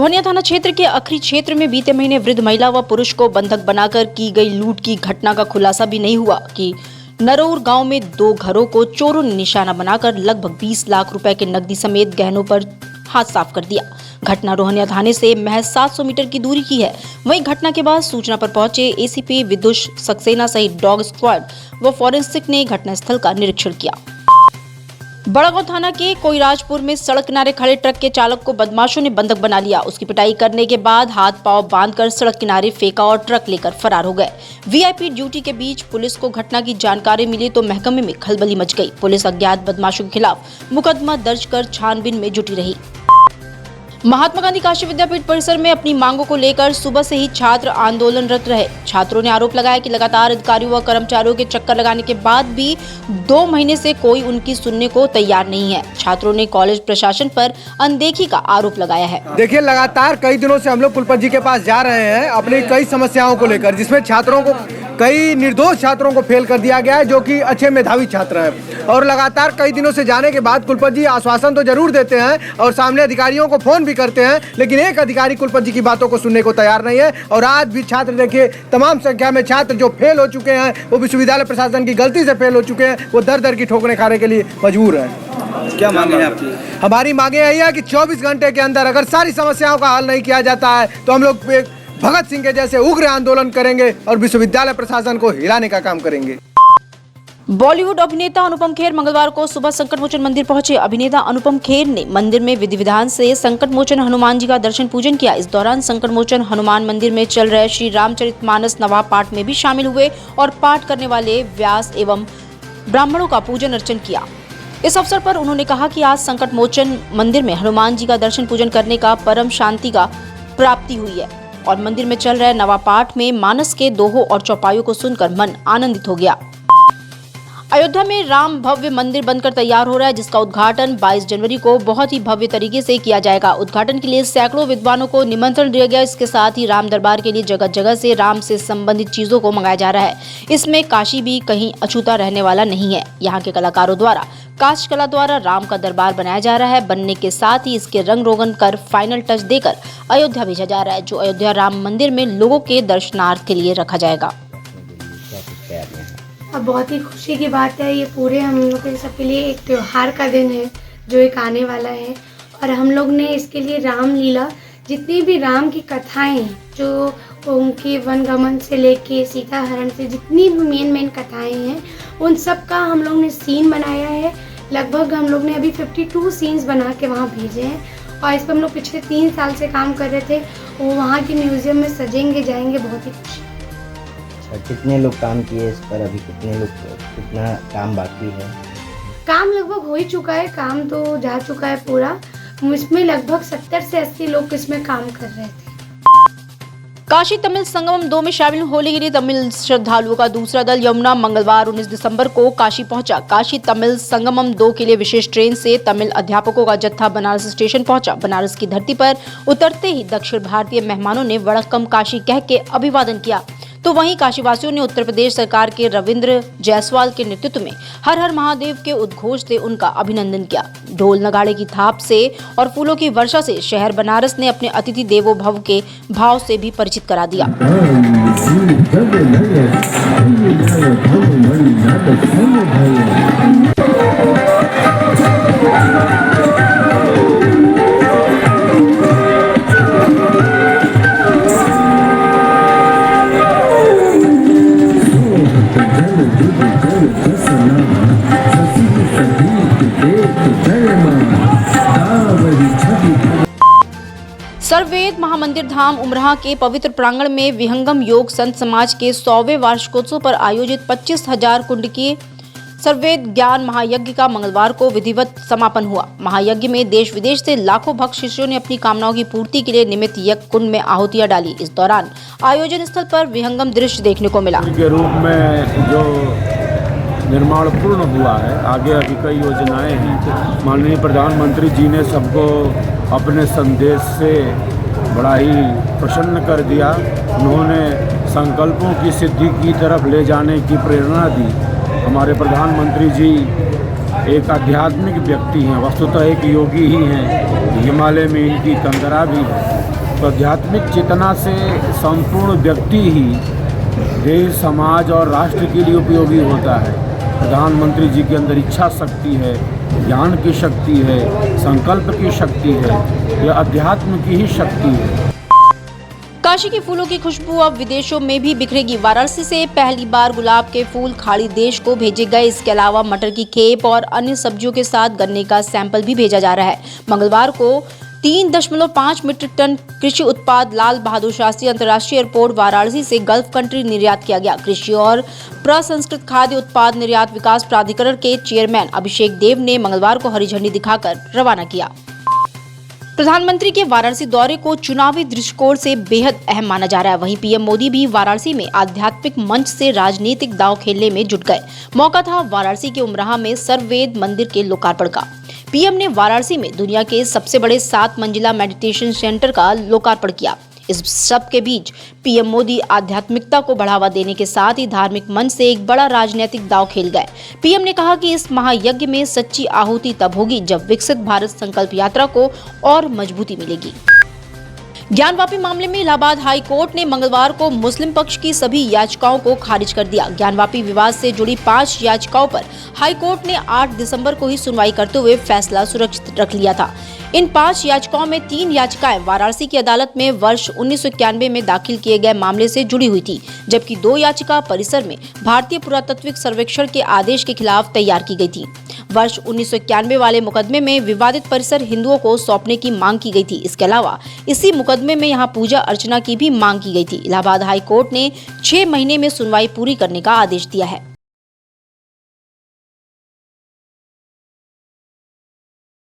रोहनिया थाना क्षेत्र के अखरी क्षेत्र में बीते महीने वृद्ध महिला व पुरुष को बंधक बनाकर की गई लूट की घटना का खुलासा भी नहीं हुआ कि नरौर गांव में 2 घरों को चोरों ने निशाना बनाकर लगभग 20 लाख रुपए के नकदी समेत गहनों पर हाथ साफ कर दिया। घटना रोहनिया थाने से महज 700 मीटर की दूरी की है। वहीं घटना के बाद सूचना पर पहुंचे एसीपी विदुष सक्सेना सहित डॉग स्क्वाड व फॉरेंसिक ने घटनास्थल का निरीक्षण किया। बड़गांव थाना के कोईराजपुर में सड़क किनारे खड़े ट्रक के चालक को बदमाशों ने बंधक बना लिया। उसकी पिटाई करने के बाद हाथ पांव बांधकर सड़क किनारे फेंका और ट्रक लेकर फरार हो गए। वीआईपी ड्यूटी के बीच पुलिस को घटना की जानकारी मिली तो महकमे में खलबली मच गई। पुलिस अज्ञात बदमाशों के खिलाफ मुकदमा दर्ज कर छानबीन में जुटी रही। महात्मा गांधी काशी विद्यापीठ परिसर में अपनी मांगों को लेकर सुबह से ही छात्र आंदोलनरत रहे। छात्रों ने आरोप लगाया कि लगातार अधिकारियों व कर्मचारियों के चक्कर लगाने के बाद भी 2 महीने से कोई उनकी सुनने को तैयार नहीं है। छात्रों ने कॉलेज प्रशासन पर अनदेखी का आरोप लगाया है। देखिए, लगातार कई दिनों से हम लोग कुलपति जी के पास जा रहे हैं अपनी कई समस्याओं को लेकर, जिसमें छात्रों को कई निर्दोष छात्रों को फेल कर दिया गया है जो कि अच्छे मेधावी छात्र हैं। और लगातार कई दिनों से जाने के बाद कुलपति जी आश्वासन तो जरूर देते हैं और सामने अधिकारियों को फोन भी करते हैं, लेकिन एक अधिकारी कुलपति जी की बातों को सुनने को तैयार नहीं है। और आज भी छात्र देखिए, तमाम संख्या में छात्र जो फेल हो चुके हैं, वो विश्वविद्यालय प्रशासन की गलती से फेल हो चुके हैं, वो दर दर की ठोकरें खाने के लिए मजबूर है। क्या मांगे हैं आपकी? हमारी मांगे यही है कि 24 घंटे के अंदर अगर सारी समस्याओं का हल नहीं किया जाता है तो हम लोग भगत सिंह के जैसे उग्र आंदोलन करेंगे और विश्वविद्यालय प्रशासन को हिलाने का काम करेंगे। बॉलीवुड अभिनेता अनुपम खेर मंगलवार को सुबह संकट मोचन मंदिर पहुंचे। अभिनेता अनुपम खेर ने मंदिर में विधि विधान से संकट मोचन हनुमान जी का दर्शन पूजन किया। इस दौरान संकट मोचन हनुमान मंदिर में चल रहे श्री रामचरितमानस नवाब पाठ में भी शामिल हुए और पाठ करने वाले व्यास एवं ब्राह्मणों का पूजन अर्चन किया। इस अवसर पर उन्होंने कहा कि आज संकट मोचन मंदिर में हनुमान जी का दर्शन पूजन करने का परम शांति का प्राप्ति हुई है और मंदिर में चल रहे नवा पाठ में मानस के दोहों और चौपाइयों को सुनकर मन आनंदित हो गया। अयोध्या में राम भव्य मंदिर बनकर तैयार हो रहा है, जिसका उद्घाटन 22 जनवरी को बहुत ही भव्य तरीके से किया जाएगा। उद्घाटन के लिए सैकड़ों विद्वानों को निमंत्रण दिया गया। इसके साथ ही राम दरबार के लिए जगह जगह से राम से संबंधित चीजों को मंगाया जा रहा है। इसमें काशी भी कहीं अछूता रहने वाला नहीं है। यहाँ के कलाकारों द्वारा काष्ठ कला द्वारा राम का दरबार बनाया जा रहा है। बनने के साथ ही इसके रंग रोगन कर फाइनल टच देकर अयोध्या भेजा जा रहा है, जो अयोध्या राम मंदिर में लोगों के दर्शनार्थ के लिए रखा जाएगा। अब बहुत ही खुशी की बात है, ये पूरे हम लोग के सबके लिए एक त्यौहार का दिन है जो एक आने वाला है। और हम लोग ने इसके लिए रामलीला, जितनी भी राम की कथाएं हैं, जो उनके वनगमन से लेके सीता हरण से जितनी भी मेन कथाएं हैं, उन सब का हम लोग ने सीन बनाया है। लगभग हम लोग ने अभी 52 सीन्स बना के वहाँ भेजे हैं और इस पर हम लोग पिछले 3 साल से काम कर रहे थे। वो वहाँ के म्यूजियम में सजेंगे जाएंगे। बहुत ही खुशी। कितने लोग काम किए इस पर? अभी कितना काम बाकी है? काम लगभग हो ही चुका है, काम तो जा चुका है पूरा। इसमें लगभग 70 से 80 लोग इसमें काम कर रहे थे। काशी तमिल संगमम 2 में शामिल होने के लिए तमिल श्रद्धालुओं का दूसरा दल यमुना मंगलवार 19 दिसंबर को काशी पहुंचा। काशी तमिल संगमम 2 के लिए विशेष ट्रेन से तमिल अध्यापकों का जत्था बनारस स्टेशन पहुंचा। बनारस की धरती पर उतरते ही दक्षिण भारतीय मेहमानों ने वड़क्कम काशी कह के अभिवादन किया, तो वहीं काशीवासियों ने उत्तर प्रदेश सरकार के रविंद्र जायसवाल के नेतृत्व में हर हर महादेव के उद्घोष से उनका अभिनंदन किया। ढोल नगाड़े की थाप से और फूलों की वर्षा से शहर बनारस ने अपने अतिथि देवो भव के भाव से भी परिचित करा दिया। सर्ववेद महामंदिर धाम उमराह के पवित्र प्रांगण में विहंगम योग संत समाज के 100वें वार्षिकोत्सव पर आयोजित 25,000 कुंड की सर्ववेद ज्ञान महायज्ञ का मंगलवार को विधिवत समापन हुआ। महायज्ञ में देश विदेश से लाखों भक्त शिष्यों ने अपनी कामनाओं की पूर्ति के लिए निमित्त यज्ञ कुंड में आहुतियां डाली। इस दौरान आयोजन स्थल पर विहंगम दृश्य देखने को मिला। के रूप में जो निर्माण पूर्ण हुआ है, आगे अभी कई योजनाएं हैं। माननीय प्रधानमंत्री जी ने सबको अपने संदेश से बड़ा ही प्रसन्न कर दिया। उन्होंने संकल्पों की सिद्धि की तरफ ले जाने की प्रेरणा दी। हमारे प्रधानमंत्री जी एक आध्यात्मिक व्यक्ति हैं, वस्तुतः एक योगी ही हैं। हिमालय में इनकी कंदरा भी है। तो आध्यात्मिक चेतना से संपूर्ण व्यक्ति ही देश, समाज और राष्ट्र के लिए उपयोगी होता है। प्रधानमंत्री जी के अंदर इच्छा शक्ति है, ज्ञान की शक्ति है, संकल्प की शक्ति है, यह अध्यात्म की ही शक्ति है। काशी के फूलों की खुशबू अब विदेशों में भी बिखरेगी। वाराणसी से पहली बार गुलाब के फूल खाड़ी देश को भेजे गए। इसके अलावा मटर की खेप और अन्य सब्जियों के साथ गन्ने का सैंपल भी भेजा जा रहा है। मंगलवार को 3.5 मीट्रिक टन कृषि उत्पाद लाल बहादुर शास्त्री अंतर्राष्ट्रीय एयरपोर्ट वाराणसी से गल्फ कंट्री निर्यात किया गया। कृषि और प्रसंस्कृत खाद्य उत्पाद निर्यात विकास प्राधिकरण के चेयरमैन अभिषेक देव ने मंगलवार को हरी झंडी दिखाकर रवाना किया। प्रधानमंत्री के वाराणसी दौरे को चुनावी दृष्टिकोण से बेहद अहम माना जा रहा है। वहीं पीएम मोदी भी वाराणसी में आध्यात्मिक मंच से राजनीतिक दांव खेलने में जुट गए। मौका था वाराणसी के उमराह में सर्ववेद मंदिर के लोकार्पण का। पीएम ने वाराणसी में दुनिया के सबसे बड़े 7 मंजिला मेडिटेशन सेंटर का लोकार्पण किया। इस सब के बीच पीएम मोदी आध्यात्मिकता को बढ़ावा देने के साथ ही धार्मिक मंच से एक बड़ा राजनीतिक दांव खेल गए। पीएम ने कहा कि इस महायज्ञ में सच्ची आहुति तब होगी जब विकसित भारत संकल्प यात्रा को और मजबूती मिलेगी। ज्ञानवापी मामले में इलाहाबाद हाई कोर्ट ने मंगलवार को मुस्लिम पक्ष की सभी याचिकाओं को खारिज कर दिया। ज्ञानवापी विवाद से जुड़ी 5 याचिकाओं पर हाई कोर्ट ने 8 दिसंबर को ही सुनवाई करते हुए फैसला सुरक्षित रख लिया था। इन 5 याचिकाओं में 3 याचिकाएं वाराणसी की अदालत में वर्ष 1991 में दाखिल किए गए मामले से जुड़ी हुई थी, जबकि 2 याचिका परिसर में भारतीय पुरातात्विक सर्वेक्षण के आदेश के खिलाफ तैयार की गई थी। वर्ष 1991 वाले मुकदमे में विवादित परिसर हिंदुओं को सौंपने की मांग की गई थी। इसके अलावा इसी मुकदमे में यहां पूजा अर्चना की भी मांग की गई थी। इलाहाबाद हाई कोर्ट ने 6 महीने में सुनवाई पूरी करने का आदेश दिया है।